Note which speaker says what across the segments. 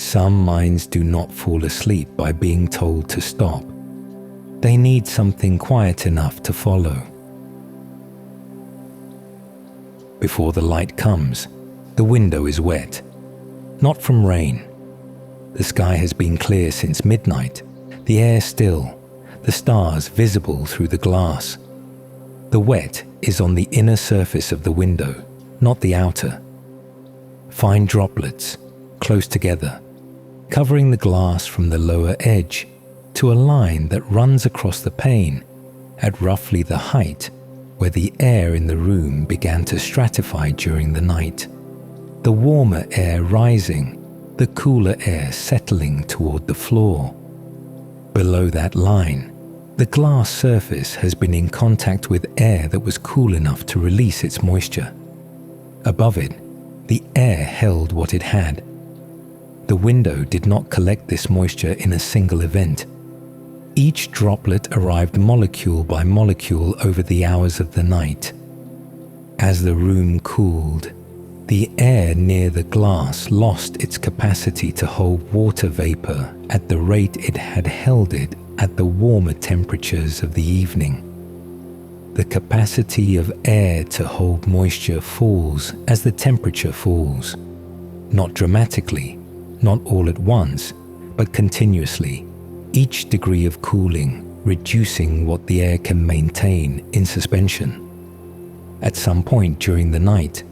Speaker 1: Some minds do not fall asleep by being told to stop. They need something quiet enough to follow. Before the light comes, the window is wet, not from rain. The sky has been clear since midnight, the air still, the stars visible through the glass. The wet is on the inner surface of the window, not the outer. Fine droplets, close together, covering the glass from the lower edge to a line that runs across the pane at roughly the height where the air in the room began to stratify during the night. The warmer air rising, the cooler air settling toward the floor. Below that line, the glass surface has been in contact with air that was cool enough to release its moisture. Above it, the air held what it had. The window did not collect this moisture in a single event. Each droplet arrived molecule by molecule over the hours of the night. As the room cooled, the air near the glass lost its capacity to hold water vapor at the rate it had held it at the warmer temperatures of the evening. The capacity of air to hold moisture falls as the temperature falls, not dramatically, not all at once, but continuously, each degree of cooling reducing what the air can maintain in suspension. At some point during the night,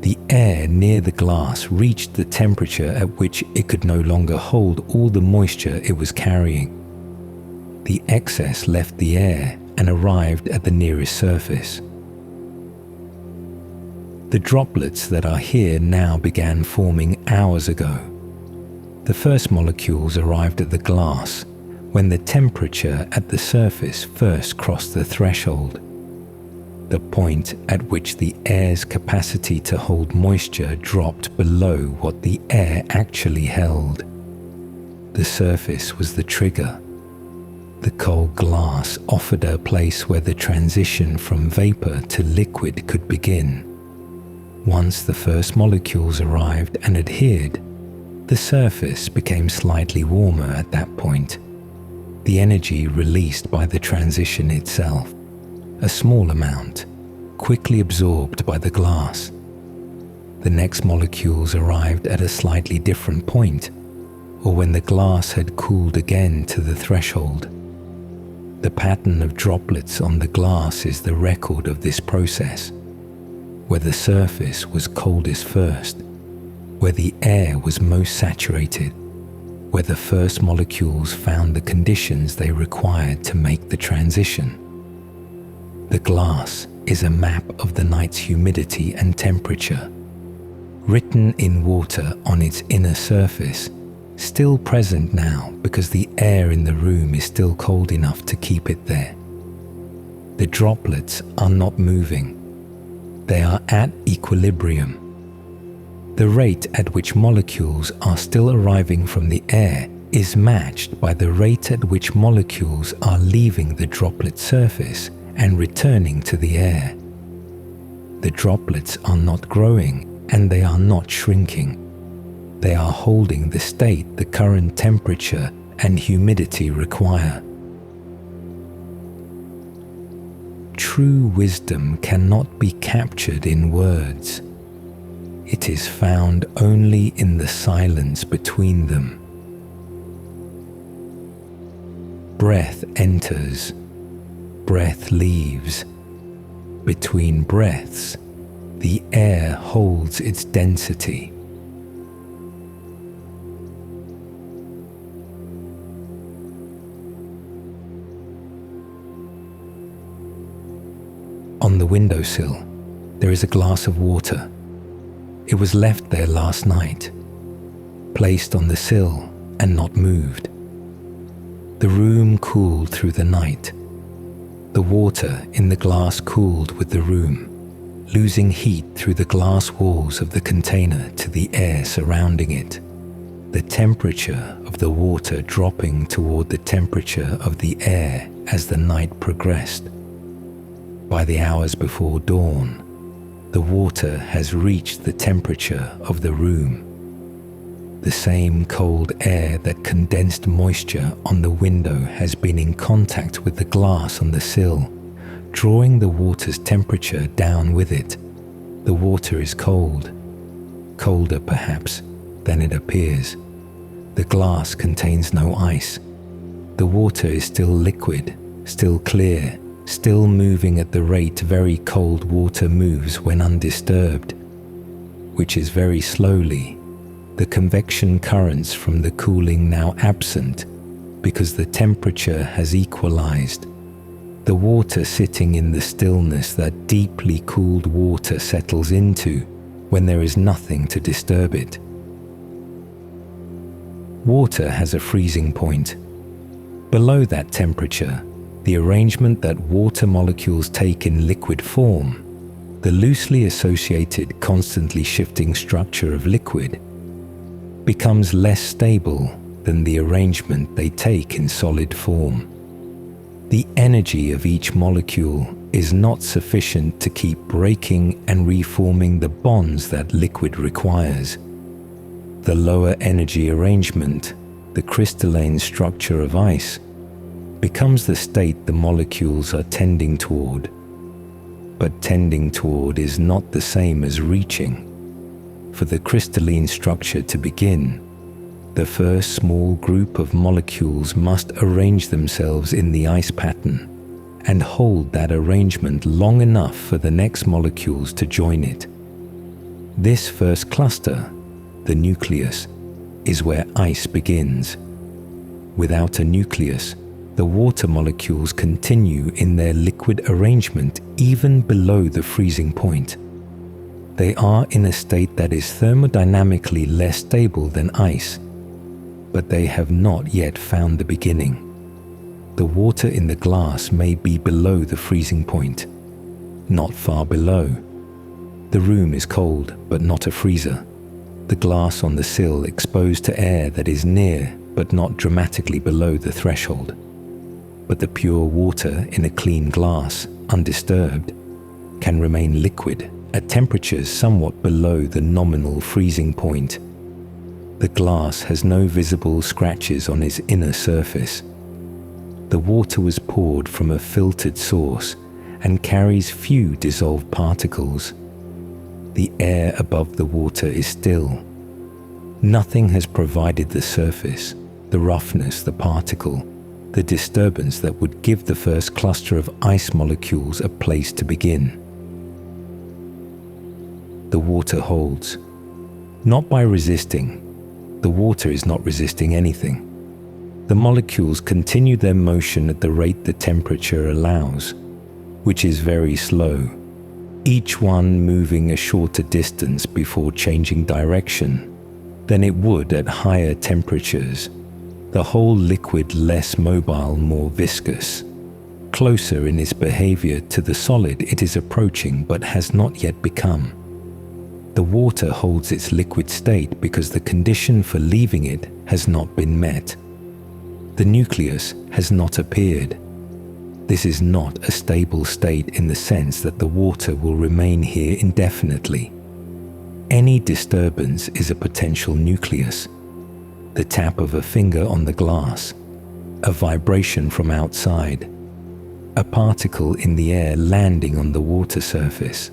Speaker 1: the air near the glass reached the temperature at which it could no longer hold all the moisture it was carrying. The excess left the air and arrived at the nearest surface. The droplets that are here now began forming hours ago. The first molecules arrived at the glass when the temperature at the surface first crossed the threshold, the point at which the air's capacity to hold moisture dropped below what the air actually held. The surface was the trigger. The cold glass offered a place where the transition from vapor to liquid could begin. Once the first molecules arrived and adhered, the surface became slightly warmer at that point. The energy released by the transition itself, a small amount, quickly absorbed by the glass. The next molecules arrived at a slightly different point, or when the glass had cooled again to the threshold. The pattern of droplets on the glass is the record of this process, where the surface was coldest first, where the air was most saturated, where the first molecules found the conditions they required to make the transition. The glass is a map of the night's humidity and temperature, written in water on its inner surface, still present now because the air in the room is still cold enough to keep it there. The droplets are not moving. They are at equilibrium. The rate at which molecules are still arriving from the air is matched by the rate at which molecules are leaving the droplet surface and returning to the air. The droplets are not growing and they are not shrinking. They are holding the state the current temperature and humidity require. True wisdom cannot be captured in words. It is found only in the silence between them. Breath enters, breath leaves. Between breaths, the air holds its density. On the windowsill, there is a glass of water. It was left there last night, placed on the sill and not moved. The room cooled through the night. The water in the glass cooled with the room, losing heat through the glass walls of the container to the air surrounding it, the temperature of the water dropping toward the temperature of the air as the night progressed. By the hours before dawn, the water has reached the temperature of the room. The same cold air that condensed moisture on the window has been in contact with the glass on the sill, drawing the water's temperature down with it. The water is cold, colder perhaps than it appears. The glass contains no ice. The water is still liquid, still clear, still moving at the rate very cold water moves when undisturbed, which is very slowly. The convection currents from the cooling now absent because the temperature has equalized. The water sitting in the stillness that deeply cooled water settles into when there is nothing to disturb it. Water has a freezing point. Below that temperature, the arrangement that water molecules take in liquid form, the loosely associated constantly shifting structure of liquid, becomes less stable than the arrangement they take in solid form. The energy of each molecule is not sufficient to keep breaking and reforming the bonds that liquid requires. The lower energy arrangement, the crystalline structure of ice, becomes the state the molecules are tending toward. But tending toward is not the same as reaching. For the crystalline structure to begin, the first small group of molecules must arrange themselves in the ice pattern and hold that arrangement long enough for the next molecules to join it. This first cluster, the nucleus, is where ice begins. Without a nucleus, the water molecules continue in their liquid arrangement even below the freezing point. They are in a state that is thermodynamically less stable than ice, but they have not yet found the beginning. The water in the glass may be below the freezing point, not far below. The room is cold, but not a freezer. The glass on the sill exposed to air that is near, but not dramatically below the threshold. But the pure water in a clean glass, undisturbed, can remain liquid at temperatures somewhat below the nominal freezing point. The glass has no visible scratches on its inner surface. The water was poured from a filtered source and carries few dissolved particles. The air above the water is still. Nothing has provided the surface, the roughness, the particle, the disturbance that would give the first cluster of ice molecules a place to begin. The water holds, not by resisting. The water is not resisting anything. The molecules continue their motion at the rate the temperature allows, which is very slow, each one moving a shorter distance before changing direction than it would at higher temperatures. The whole liquid less mobile, more viscous, closer in its behavior to the solid it is approaching but has not yet become. The water holds its liquid state because the condition for leaving it has not been met. The nucleus has not appeared. This is not a stable state in the sense that the water will remain here indefinitely. Any disturbance is a potential nucleus. The tap of a finger on the glass, a vibration from outside, a particle in the air landing on the water surface,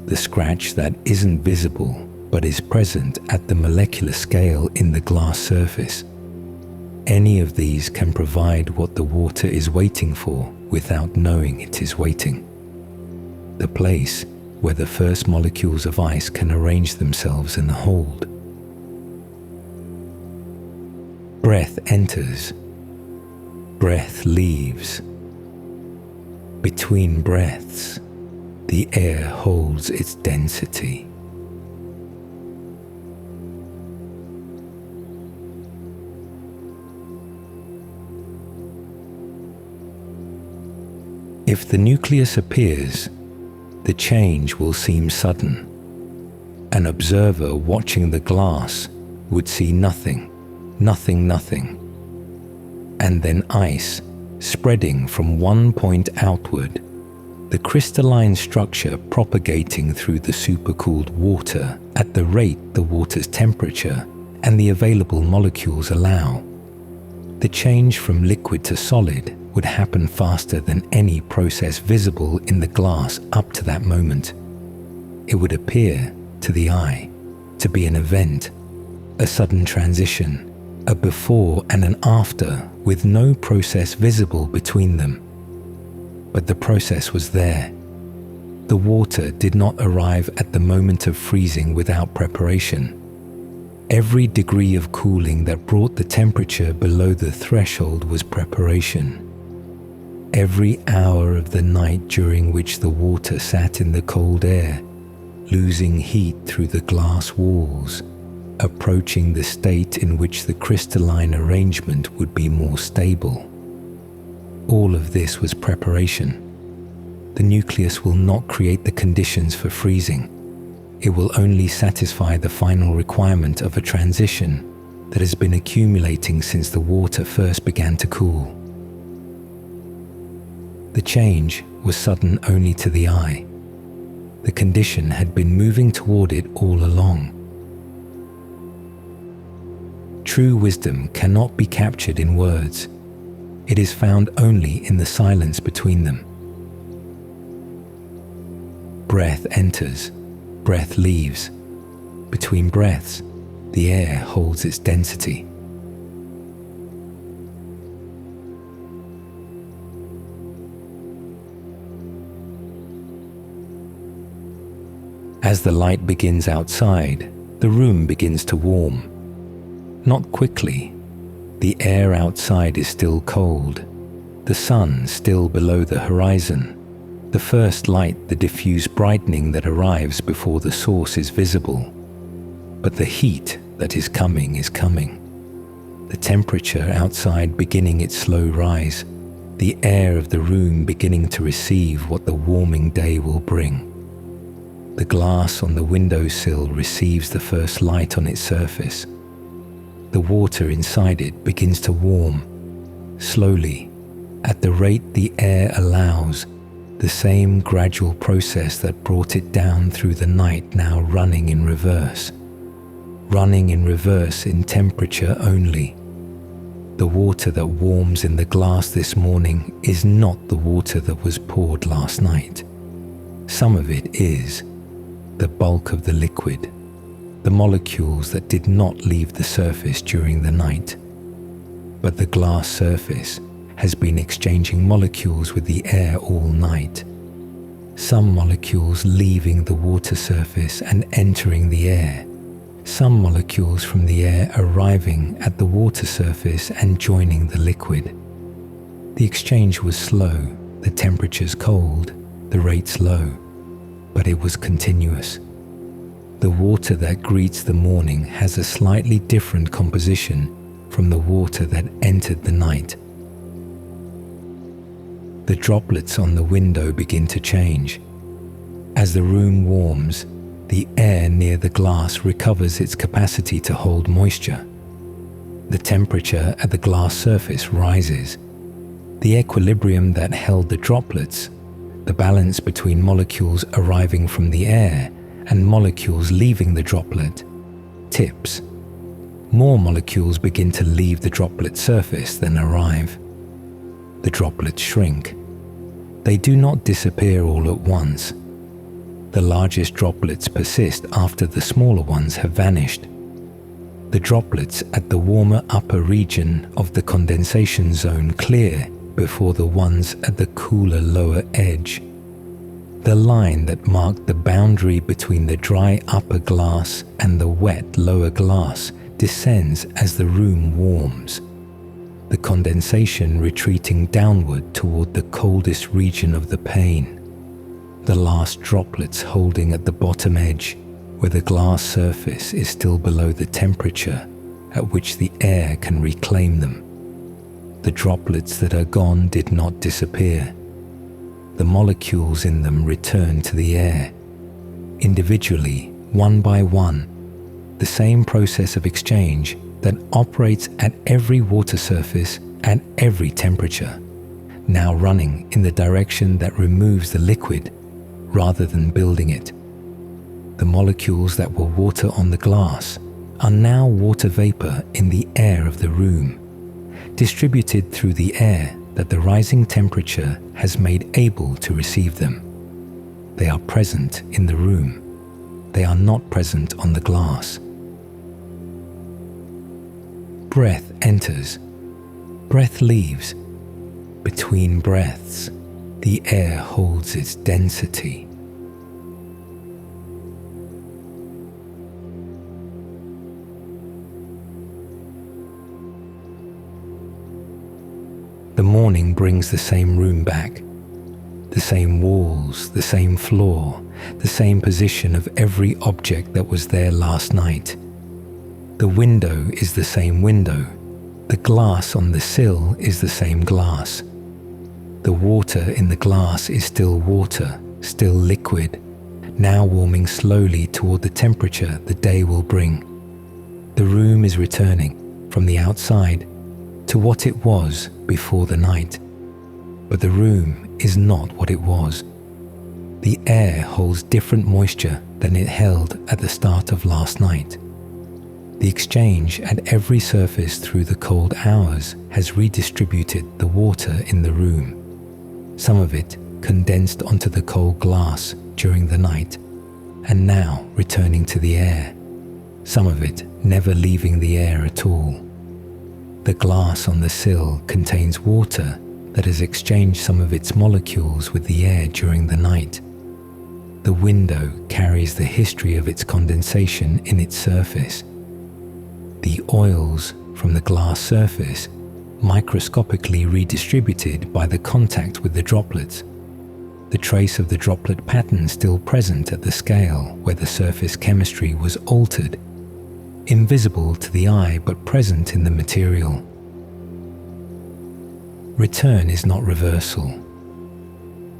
Speaker 1: the scratch that isn't visible but is present at the molecular scale in the glass surface. Any of these can provide what the water is waiting for without knowing it is waiting. The place where the first molecules of ice can arrange themselves in the hold. Breath enters, breath leaves. Between breaths, the air holds its density. If the nucleus appears, the change will seem sudden. An observer watching the glass would see nothing, and then ice spreading from one point outward, the crystalline structure propagating through the supercooled water at the rate the water's temperature and the available molecules allow. The change from liquid to solid would happen faster than any process visible in the glass up to that moment. It would appear, to the eye, to be an event, a sudden transition, a before and an after with no process visible between them. But the process was there. The water did not arrive at the moment of freezing without preparation. Every degree of cooling that brought the temperature below the threshold was preparation. Every hour of the night during which the water sat in the cold air, losing heat through the glass walls, approaching the state in which the crystalline arrangement would be more stable. All of this was preparation. The nucleus will not create the conditions for freezing. It will only satisfy the final requirement of a transition that has been accumulating since the water first began to cool. The change was sudden only to the eye. The condition had been moving toward it all along. True wisdom cannot be captured in words. It is found only in the silence between them. Breath enters, breath leaves. Between breaths, the air holds its density. As the light begins outside, the room begins to warm. Not quickly. The air outside is still cold. The sun still below the horizon. The first light, the diffuse brightening that arrives before the source is visible. But the heat that is coming is coming. The temperature outside beginning its slow rise. The air of the room beginning to receive what the warming day will bring. The glass on the windowsill receives the first light on its surface. The water inside it begins to warm, slowly, at the rate the air allows, the same gradual process that brought it down through the night now running in reverse in temperature only. The water that warms in the glass this morning is not the water that was poured last night. Some of it is. The bulk of the liquid, the molecules that did not leave the surface during the night. But the glass surface has been exchanging molecules with the air all night. Some molecules leaving the water surface and entering the air. Some molecules from the air arriving at the water surface and joining the liquid. The exchange was slow, the temperatures cold, the rates low. But it was continuous. The water that greets the morning has a slightly different composition from the water that entered the night. The droplets on the window begin to change. As the room warms, the air near the glass recovers its capacity to hold moisture. The temperature at the glass surface rises. The equilibrium that held the droplets, the balance between molecules arriving from the air and molecules leaving the droplet, tips. More molecules begin to leave the droplet surface than arrive. The droplets shrink. They do not disappear all at once. The largest droplets persist after the smaller ones have vanished. The droplets at the warmer upper region of the condensation zone clear before the ones at the cooler lower edge. The line that marked the boundary between the dry upper glass and the wet lower glass descends as the room warms, the condensation retreating downward toward the coldest region of the pane, the last droplets holding at the bottom edge where the glass surface is still below the temperature at which the air can reclaim them. The droplets that are gone did not disappear. The molecules in them return to the air. Individually, one by one, the same process of exchange that operates at every water surface at every temperature, now running in the direction that removes the liquid rather than building it. The molecules that were water on the glass are now water vapor in the air of the room, distributed through the air that the rising temperature has made able to receive them. They are present in the room. They are not present on the glass. Breath enters. Breath leaves. Between breaths, the air holds its density. The morning brings the same room back, the same walls, the same floor, the same position of every object that was there last night. The window is the same window. The glass on the sill is the same glass. The water in the glass is still water, still liquid, now warming slowly toward the temperature the day will bring. The room is returning from the outside to what it was before the night. But the room is not what it was. The air holds different moisture than it held at the start of last night. The exchange at every surface through the cold hours has redistributed the water in the room. Some of it condensed onto the cold glass during the night, and now returning to the air. Some of it never leaving the air at all. The glass on the sill contains water that has exchanged some of its molecules with the air during the night. The window carries the history of its condensation in its surface. The oils from the glass surface microscopically redistributed by the contact with the droplets. The trace of the droplet pattern still present at the scale where the surface chemistry was altered, invisible to the eye but present in the material. Return is not reversal.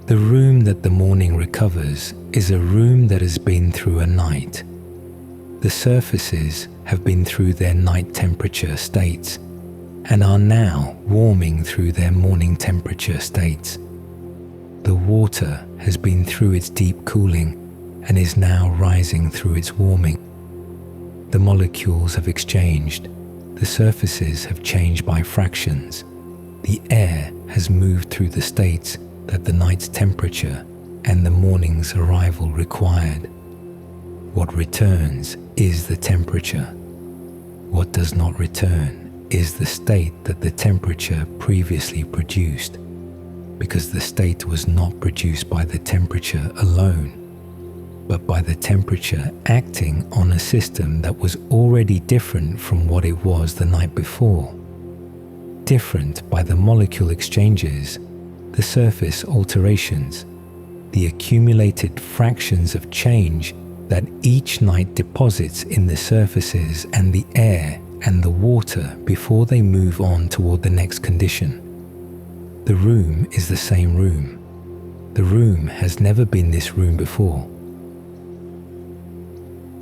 Speaker 1: The room that the morning recovers is a room that has been through a night. The surfaces have been through their night temperature states and are now warming through their morning temperature states. The water has been through its deep cooling and is now rising through its warming. The molecules have exchanged. The surfaces have changed by fractions. The air has moved through the states that the night's temperature and the morning's arrival required. What returns is the temperature. What does not return is the state that the temperature previously produced, because the state was not produced by the temperature alone, but by the temperature acting on a system that was already different from what it was the night before. Different by the molecule exchanges, the surface alterations, the accumulated fractions of change that each night deposits in the surfaces and the air and the water before they move on toward the next condition. The room is the same room. The room has never been this room before.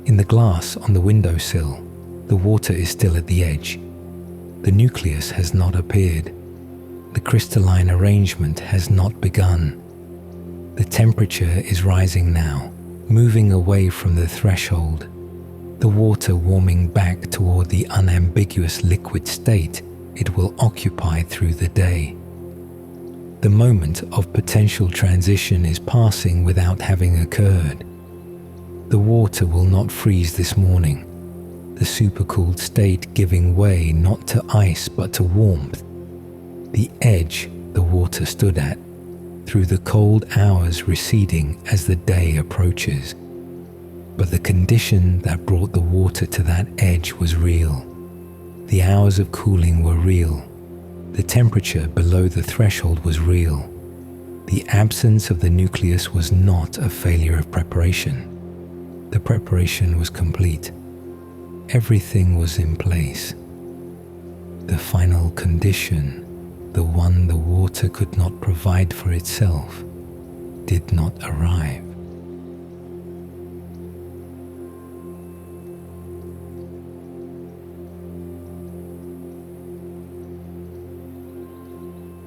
Speaker 1: In the glass on the windowsill, the water is still at the edge. The nucleus has not appeared. The crystalline arrangement has not begun. The temperature is rising now, moving away from the threshold, the water warming back toward the unambiguous liquid state it will occupy through the day. The moment of potential transition is passing without having occurred. The water will not freeze this morning, the supercooled state giving way not to ice but to warmth. The edge the water stood at, through the cold hours receding as the day approaches. But the condition that brought the water to that edge was real. The hours of cooling were real. The temperature below the threshold was real. The absence of the nucleus was not a failure of preparation. The preparation was complete. Everything was in place. The final condition, the one the water could not provide for itself, did not arrive.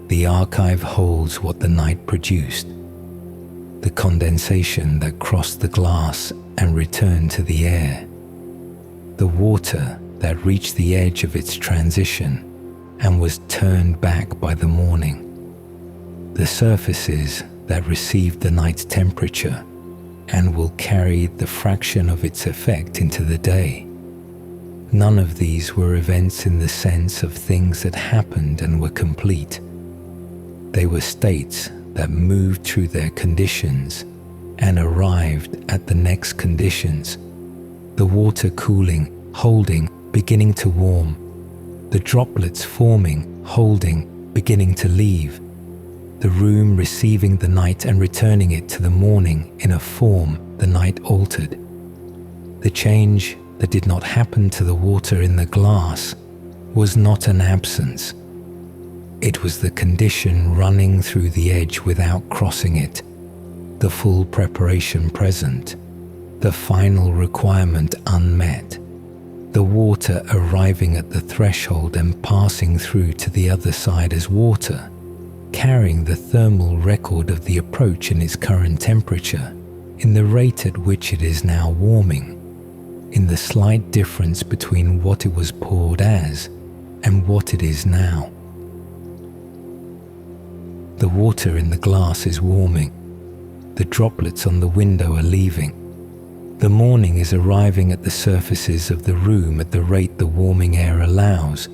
Speaker 1: The archive holds what the night produced, the condensation that crossed the glass and returned to the air, the water that reached the edge of its transition and was turned back by the morning, the surfaces that received the night's temperature and will carry the fraction of its effect into the day. None of these were events in the sense of things that happened and were complete. They were states that moved through their conditions and arrived at the next conditions. The water cooling, holding, beginning to warm. The droplets forming, holding, beginning to leave. The room receiving the night and returning it to the morning in a form the night altered. The change that did not happen to the water in the glass was not an absence. It was the condition running through the edge without crossing it, the full preparation present, the final requirement unmet, the water arriving at the threshold and passing through to the other side as water, carrying the thermal record of the approach in its current temperature, in the rate at which it is now warming, in the slight difference between what it was poured as and what it is now. The water in the glass is warming. The droplets on the window are leaving. The morning is arriving at the surfaces of the room at the rate the warming air allows,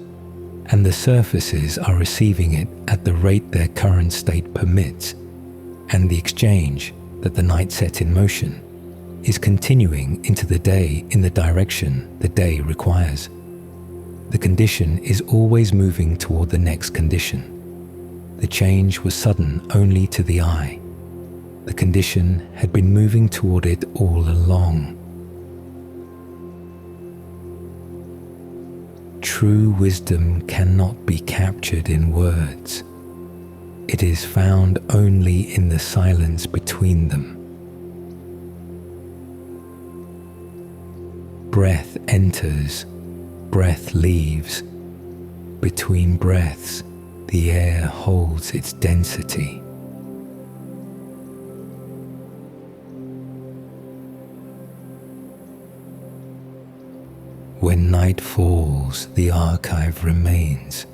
Speaker 1: and the surfaces are receiving it at the rate their current state permits, and the exchange that the night set in motion is continuing into the day in the direction the day requires. The condition is always moving toward the next condition. The change was sudden only to the eye. The condition had been moving toward it all along. True wisdom cannot be captured in words. It is found only in the silence between them. Breath enters, breath leaves. Between breaths, the air holds its density. When night falls, the archive remains.